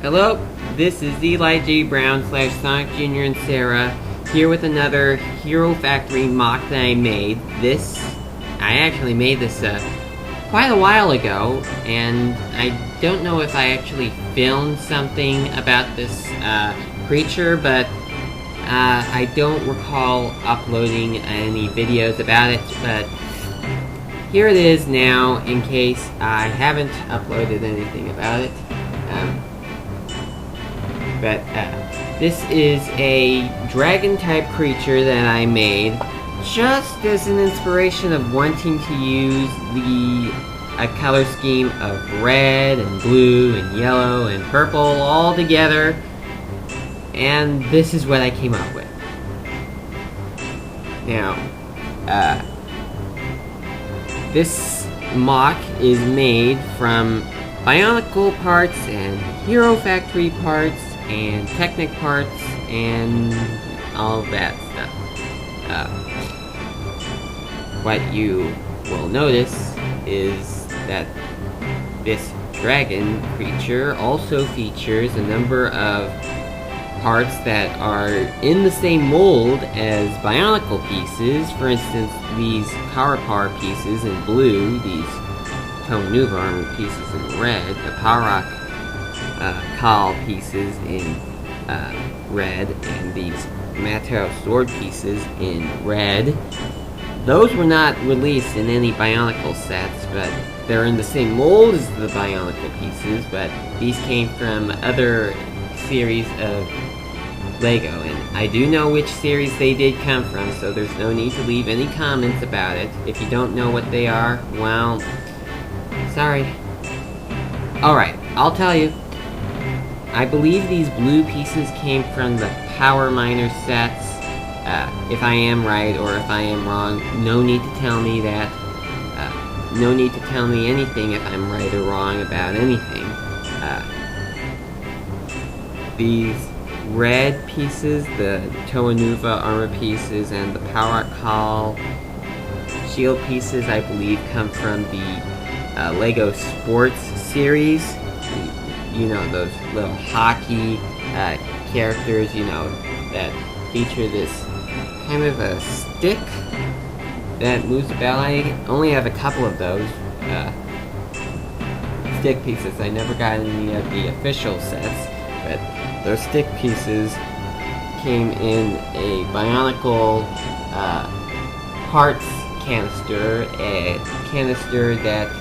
Hello, this is Eli J. Brown / Sonic Jr. and Sarah here with another Hero Factory MOC that I made. I actually made this quite a while ago, and I don't know if I actually filmed something about this creature, but I don't recall uploading any videos about it, but here it is now in case I haven't uploaded anything about it. This is a dragon-type creature that I made just as an inspiration of wanting to use a color scheme of red and blue and yellow and purple all together, and this is what I came up with. Now, this MOC is made from Bionicle parts and Hero Factory parts and Technic parts and all that stuff. What you will notice is that this dragon creature also features a number of parts that are in the same mold as Bionicle pieces. For instance, these Power pieces in blue, these Tomanuva armor pieces in red, the Power Rock Call pieces in red, and these Mateo sword pieces in red. Those were not released in any Bionicle sets, but they're in the same mold as the Bionicle pieces, but these came from other series of Lego, and I do know which series they did come from, so there's no need to leave any comments about it. If you don't know what they are, well, sorry. Alright, I'll tell you. I believe these blue pieces came from the Power Miner sets. If I am right or if I am wrong, no need to tell me that. No need to tell me anything if I'm right or wrong about anything. These red pieces, the Tomanuva armor pieces, and the Power Call shield pieces, I believe, come from the Lego Sports series. You know, those little hockey characters, you know, that feature this kind of a stick that moves about. I only have a couple of those stick pieces. I never got any of the official sets, but those stick pieces came in a Bionicle parts canister, a canister that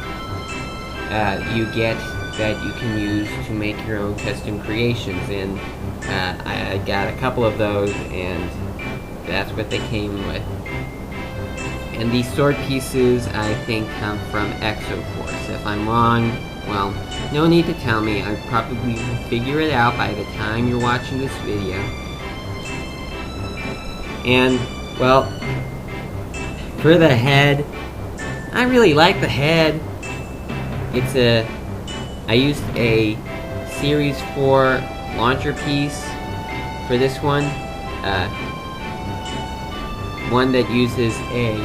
you get that you can use to make your own custom creations, and I got a couple of those, and that's what they came with. And these sword pieces, I think, come from Exoforce. If I'm wrong, well, no need to tell me. I probably will figure it out by the time you're watching this video. And, well, for the head, I really like the head. I used a Series 4 launcher piece for this one. One that uses a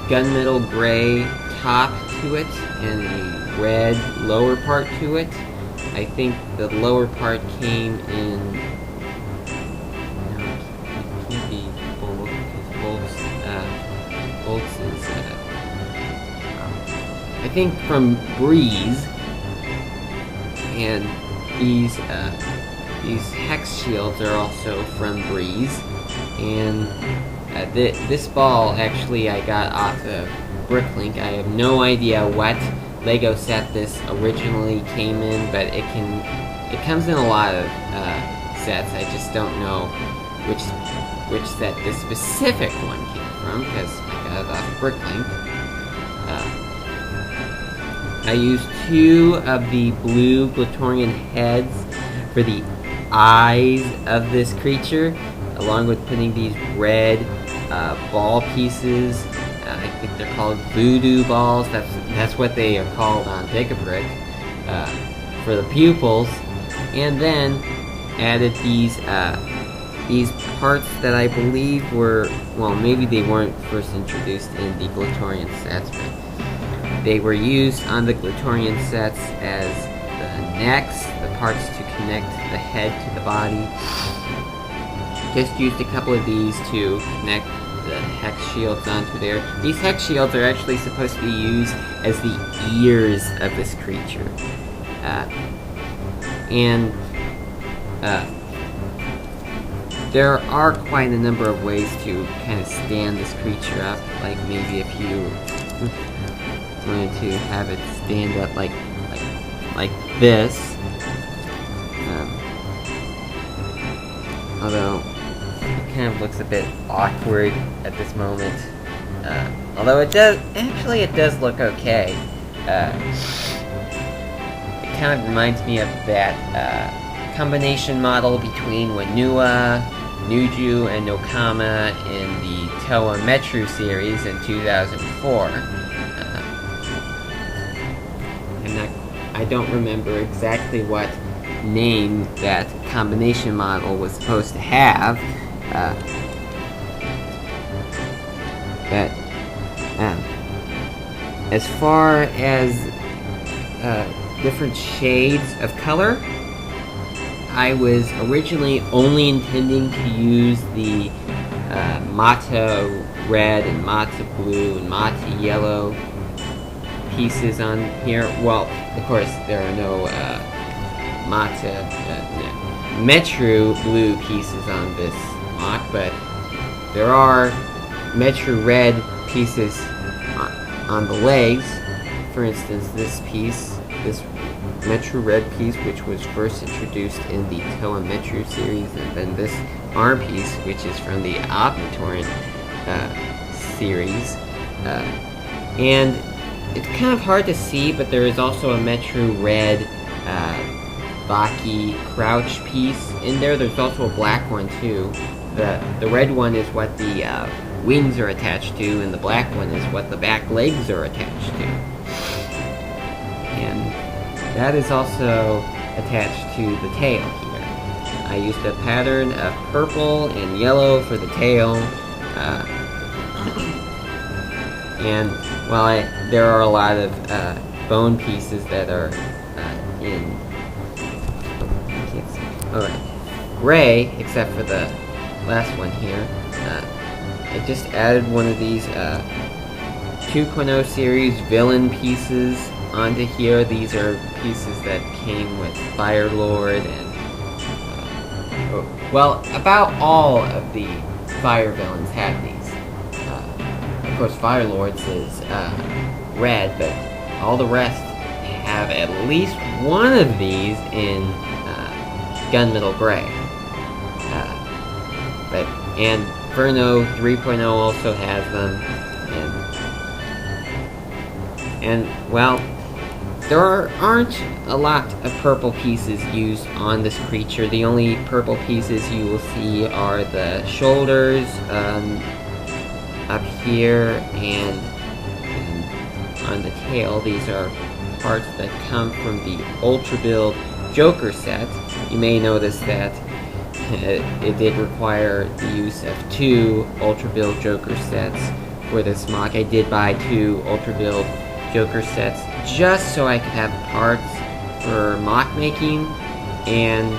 gunmetal gray top to it and a red lower part to it. I think the lower part came in... No, it can't be Bolt, because Bolt's is... I think from Breeze. And these hex shields are also from Breeze. And this ball, actually, I got off of Bricklink. I have no idea what Lego set this originally came in, but it comes in a lot of sets. I just don't know which set this specific one came from, because I got it off Bricklink. I used 2 of the blue Glatorian heads for the eyes of this creature, along with putting these red ball pieces. I think they're called voodoo balls. That's what they are called on Pick-a-Brick, for the pupils. And then added these parts that I believe were, well, maybe they weren't first introduced in the Glatorian sets, but they were used on the Glatorian sets as the connects, the parts to connect the head to the body. Just used a couple of these to connect the hex shields onto there. These hex shields are actually supposed to be used as the ears of this creature. There are quite a number of ways to kind of stand this creature up, like maybe if you wanted to have it stand up like this. Although it kind of looks a bit awkward at this moment. Although it does look okay. It kind of reminds me of that combination model between Whenua, Nuju, and Nokama in the Toa Metru series in 2004. I don't remember exactly what name that combination model was supposed to have, but as far as different shades of color, I was originally only intending to use the Mata Red and Mata Blue and Mata Yellow pieces on here. Well, of course, there are no Metru Blue pieces on this MOC, but there are Metru Red pieces on the legs. For instance, this piece, this Metru Red piece, which was first introduced in the Toa Metru series, and then this arm piece, which is from the Omnitoran series. And it's kind of hard to see, but there is also a Metru Red Baki crouch piece in there. There's also a black one too. The red one is what the wings are attached to, and the black one is what the back legs are attached to. And that is also attached to the tail here. I used a pattern of purple and yellow for the tail. And while there are a lot of bone pieces that are in gray, except for the last one here, I just added one of these 2.0 series villain pieces onto here. These are pieces that came with Fire Lord and well, about all of the fire villains have these. Of course, Fire Lord's is red, but all the rest have at least one of these in gunmetal gray. And Inferno 3.0 also has them, and well, there aren't a lot of purple pieces used on this creature. The only purple pieces you will see are the shoulders up here and on the tail. These are parts that come from the Ultra Build Joker set. You may notice that it did require the use of 2 Ultra Build Joker sets for this MOC. I did buy 2 Ultra Build Joker sets just so I could have parts for MOC making, and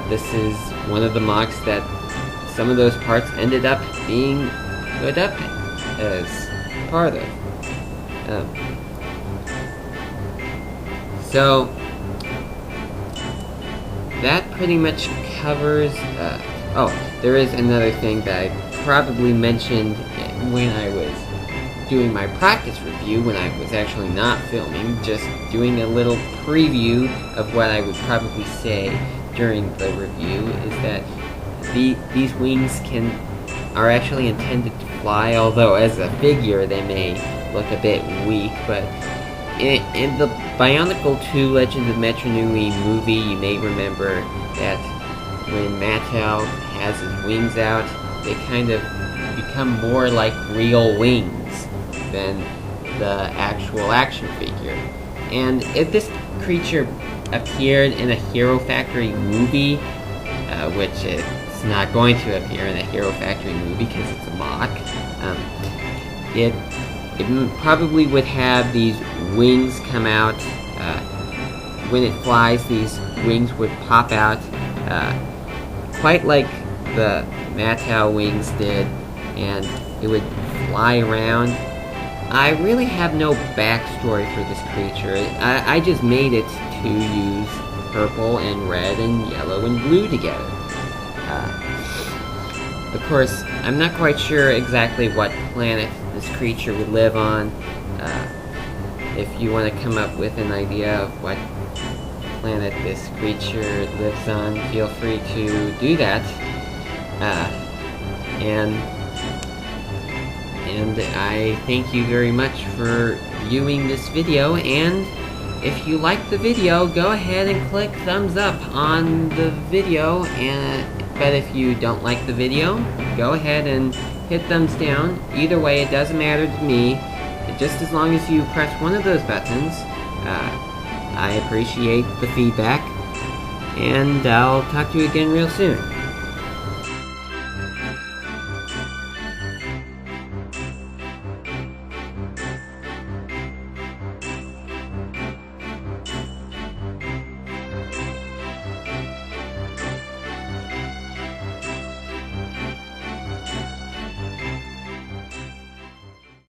this is one of the MOCs that some of those parts ended up being put up as part of. So that pretty much covers. There is another thing that I probably mentioned when I was doing my practice review, when I was actually not filming, just doing a little preview of what I would probably say during the review, is that these wings are actually intended to fly, although as a figure they may look a bit weak. But in the Bionicle 2 Legend of Metru Nui movie, you may remember that when Mattel has his wings out, they kind of become more like real wings than the actual action figure. And if this creature appeared in a Hero Factory movie, which it's not going to appear in a Hero Factory movie because it's a MOC, it probably would have these wings come out when it flies, these wings would pop out, quite like the Mattel wings did, and it would fly around. I really have no backstory for this creature. I just made it to use purple and red and yellow and blue together. Of course, I'm not quite sure exactly what planet this creature would live on. If you want to come up with an idea of what planet this creature lives on, feel free to do that. And I thank you very much for viewing this video, and if you like the video, go ahead and click thumbs up on the video, but if you don't like the video, go ahead and hit thumbs down. Either way, it doesn't matter to me. Just as long as you press one of those buttons, I appreciate the feedback, and I'll talk to you again real soon.